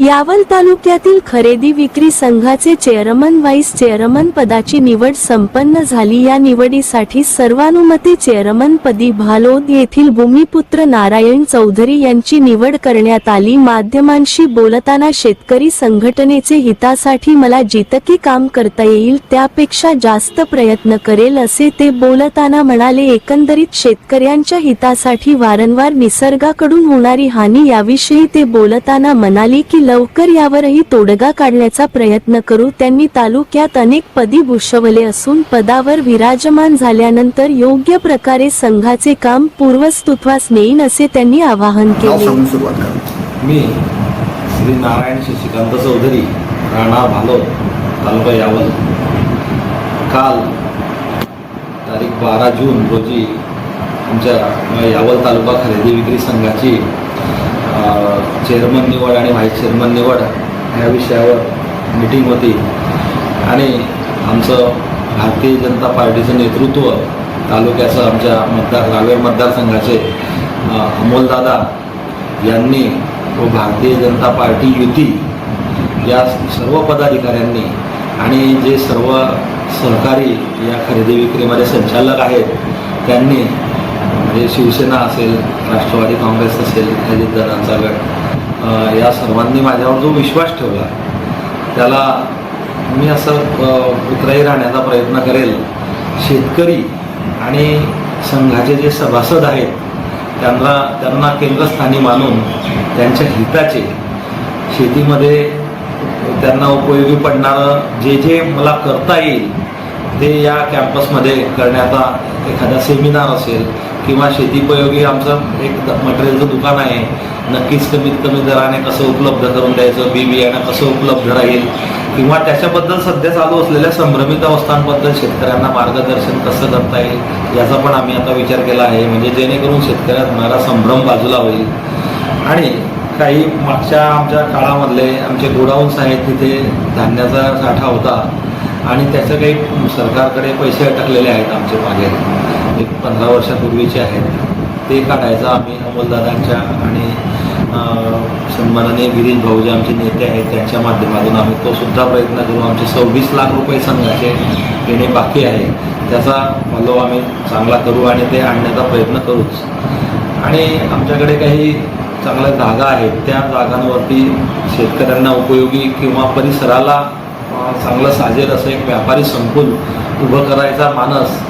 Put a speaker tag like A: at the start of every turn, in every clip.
A: यावल तालुक्यातील खरेदी विक्री संघाचे चेअरमन व्हाईस चेअरमन पदाची निवड संपन्न झाली। या निवडीसाठी सर्वानुमते चेअरमन पदी भालोद येथील भूमिपुत्र नारायण चौधरी यांची निवड करण्यात आली। माध्यमांशी बोलताना शेतकरी संघटनेचे हितासाठी मला जितके काम करता येईल त्यापेक्षा जास्त प्रयत्न करेल असे ते बोलताना म्हणाले। एकंदरीत शेतकऱ्यांच्या हितासाठी वारंवार निसर्गाकडून होणारी हानी याविषयी ते बोलताना म्हणाले की लवकर यावरही तोडगा काढण्याचा प्रयत्न करू। त्यांनी तालुक्यात अनेक पदी भूषवले असून पदावर विराजमान झाल्यानंतर योग्य प्रकारे संघाचे काम पूर्वस्थितीस नेईन असे त्यांनी आवाहन केले।
B: मी श्री नारायण शशिकांत चौधरी, राणा भालोद, तालुका यावल, काल तारीख 12 जून रोजी आमच्या यावल तालुका खरेदी विक्री संघाची चेअरमन निवड आणि व्हाईस चेअरमन निवड ह्या विषयावर मीटिंग होती आणि आमचं भारतीय जनता पार्टीचं नेतृत्व तालुक्याचं आमच्या रावेर मतदारसंघाचे अमोलदादा यांनी व भारतीय जनता पार्टी युती या सर्व पदाधिकाऱ्यांनी आणि जे सर्व सहकारी या खरेदी विक्रीमध्ये संचालक आहेत त्यांनी म्हणजे शिवसेना असेल, राष्ट्रवादी काँग्रेस असेल, अजितदादांचा गट या सर्वांनी माझ्यावर जो विश्वास ठेवला त्याला मी असं उतराई राहण्याचा प्रयत्न करेल। शेतकरी आणि संघाचे जे सभासद आहेत त्यांना केंद्रस्थानी मानून त्यांच्या हिताचे शेतीमध्ये त्यांना उपयोगी पडणारं जे मला करता येईल ते या कॅम्पसमध्ये करण्याचा एखादा सेमिनार असेल किंवा शेतीपयोगी आमचं एक मटेरियलचं दुकान आहे, नक्कीच कमीत कमी दराने कसं उपलब्ध करून द्यायचं, बी बियाणं कसं उपलब्ध राहील किंवा त्याच्याबद्दल सध्या चालू असलेल्या संभ्रमित अवस्थांबद्दल शेतकऱ्यांना मार्गदर्शन कसं करता येईल याचा पण आम्ही आता विचार केला आहे, म्हणजे जेणेकरून शेतकऱ्यात होणारा संभ्रम बाजूला होईल। आणि काही मागच्या आमच्या काळामधले आमचे गोडाऊन्स आहेत, तिथे धान्याचा साठा होता आणि त्याचं काही सरकारकडे पैसे अटकलेले आहेत आमचे मागे, एक 15 वर्षापूर्वीचे आहेत, ते काढायचं आम्ही अमोलदादांच्या आणि सन्माननीय गिरीश भाऊ जे आमचे नेते आहेत त्यांच्या माध्यमातून आम्ही तो सुद्धा प्रयत्न करू। आमचे 26 लाख रुपये संघाचे येणे बाकी आहे, त्याचा फॉलो आम्ही चांगला करू आणि ते आणण्याचा प्रयत्न करूच। आणि आमच्याकडे काही चांगल्या जागा आहेत, त्या जागांवरती शेतकऱ्यांना उपयोगी किंवा परिसराला चांगलं साजेल असं एक व्यापारी संकुल उभं करायचा मानस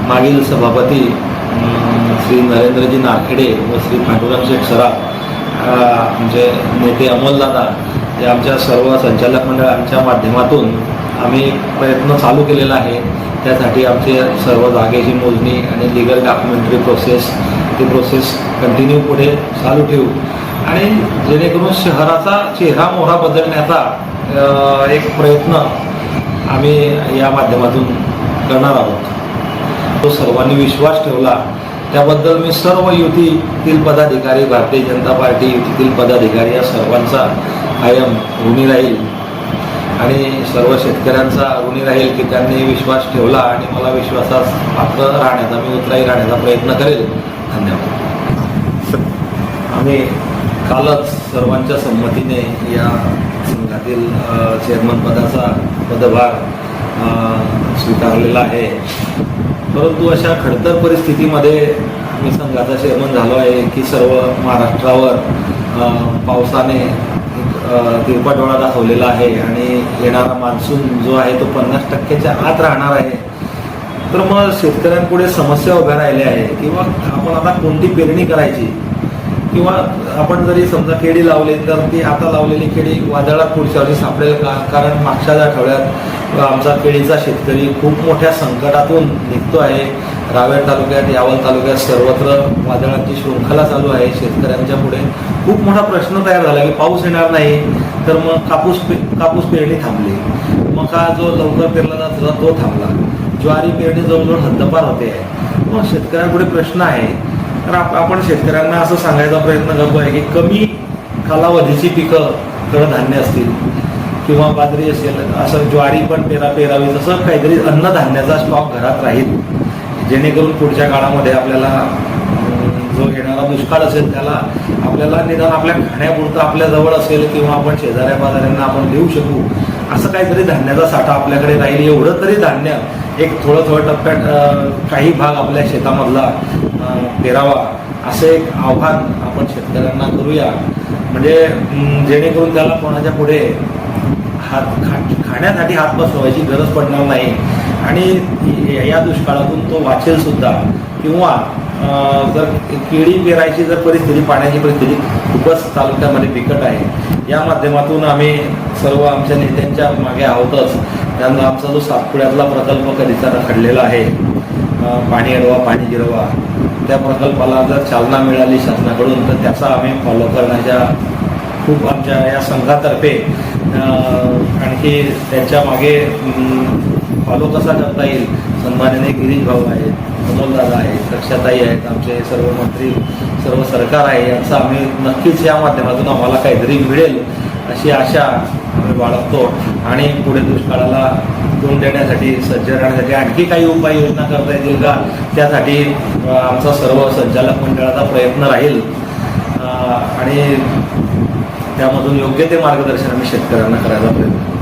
B: मागील सभापती श्री नरेंद्रजी नारखेडे व श्री पांडुरंग शेठ सराफ आमचे नेते अमोलदादा या आमच्या सर्व संचालक मंडळांच्या माध्यमातून आम्ही प्रयत्न चालू केलेला आहे। त्यासाठी आमचे सर्व जागेची मोजणी आणि लिगल डॉक्युमेंटरी प्रोसेस कंटिन्यू पुढे चालू ठेवू आणि जेणेकरून शहराचा चेहरा मोहरा बदलण्याचा एक प्रयत्न आम्ही या माध्यमातून करणार आहोत। तो सर्वांनी विश्वास ठेवला त्याबद्दल मी सर्व युतीतील पदाधिकारी, भारतीय जनता पार्टी युतीतील पदाधिकारी या सर्वांचा कायम ऋणी राहील आणि सर्व शेतकऱ्यांचा ऋणी राहील की त्यांनी विश्वास ठेवला आणि मला विश्वासास पात्र राहण्याचा, मी उतराई राहण्याचा प्रयत्न करेल। धन्यवाद। आम्ही कालच सर्वांच्या संमतीने या संघातील चेअरमन पदाचा पदभार स्वीकारलेला आहे, परंतु अशा खडतर परिस्थितीमध्ये मी संघाचा चेअरमन झालो आहे की सर्व महाराष्ट्रावर पावसाने तिरपाटोळा दाखवलेला आहे आणि येणारा मान्सून जो आहे तो 50% आत राहणार आहे। तर मग शेतकऱ्यांपुढे समस्या उभ्या राहिल्या आहे किंवा आपण आता कोणती पेरणी करायची किंवा आपण जरी समजा केळी लावली तर ती आता लावलेली केळी वादळात पुढच्या वर्षी सापडेल का? कारण मागच्या आठवड्यात आमचा केळीचा शेतकरी खूप मोठ्या संकटातून निघतो आहे। रावेर तालुक्यात, यावल तालुक्यात सर्वत्र वादळांची शृंखला चालू आहे। शेतकऱ्यांच्या पुढे खूप मोठा प्रश्न तयार झाला की पाऊस येणार नाही तर मग कापूस पेरणी थांबली, मका जो लवकर पेरला जात होता तो थांबला, ज्वारी पेरणी जवळजवळ हद्दपार होते आहे। मग शेतकऱ्यांपुढे प्रश्न आहे। तर आपण शेतकऱ्यांना असं सांगायचा प्रयत्न करतो आहे की कमी कालावधीची पिकं, कडधान्य असतील किंवा बाजरी असेल, असं ज्वारी पण पेरावी, तसं काहीतरी अन्नधान्याचा स्टॉक घरात राहील, जेणेकरून पुढच्या काळामध्ये आपल्याला जो येणारा दुष्काळ असेल त्याला आपण आपल्याला निदान आपल्या खाण्यापुरतं आपल्या जवळ असेल किंवा आपण शेजाऱ्या पाजाऱ्यांना आपण देऊ शकू असं काहीतरी धान्याचा साठा आपल्याकडे राहील, एवढं तरी धान्य एक थोडं टप्प्यात काही भाग आपल्या शेतामधला पेरावा असं एक आव्हान आपण शेतकऱ्यांना करूया. म्हणजे जेणेकरून त्याला कोणाच्या पुढे खाण्यासाठी हात पसरवायची गरज पडणार नाही आणि या दुष्काळातून तो वाचेल सुद्धा. किंवा जर केळी पेरायची जर परिस्थिती, पाण्याची परिस्थिती खूपच तालुक्यामध्ये बिकट आहे, या माध्यमातून आम्ही सर्व आमच्या नेत्यांच्या मागे आहोतच. त्यामुळे आमचा जो सातपुड्यातला प्रकल्प कधीचा रखडलेला आहे, पाणी अडवा पाणी जिरवा, त्या प्रकल्पाला जर चालना मिळाली शासनाकडून तर त्याचा आम्ही फॉलो करण्याच्या खूप आमच्या या संघातर्फे आणखी त्याच्या मागे फॉलो कसा करता येईल. सन्माननीय गिरीश भाऊ आहेत, अमोलदादा आहेत, रक्षाताई आहेत, आमचे सर्व मंत्री, सर्व सरकार आहे, यांचा आम्ही नक्कीच या माध्यमातून आम्हाला काहीतरी मिळेल अशी आशा आम्ही बाळगतो. आणि पुढे दुष्काळाला तोंड देण्यासाठी, सज्ज राहण्यासाठी आणखी काही उपाययोजना करता येतील का, त्यासाठी आमचा सर्व संचालक मंडळाचा प्रयत्न राहील आणि त्यामधून योग्य ते मार्गदर्शन आम्ही शेतकऱ्यांना करायचा प्रयत्न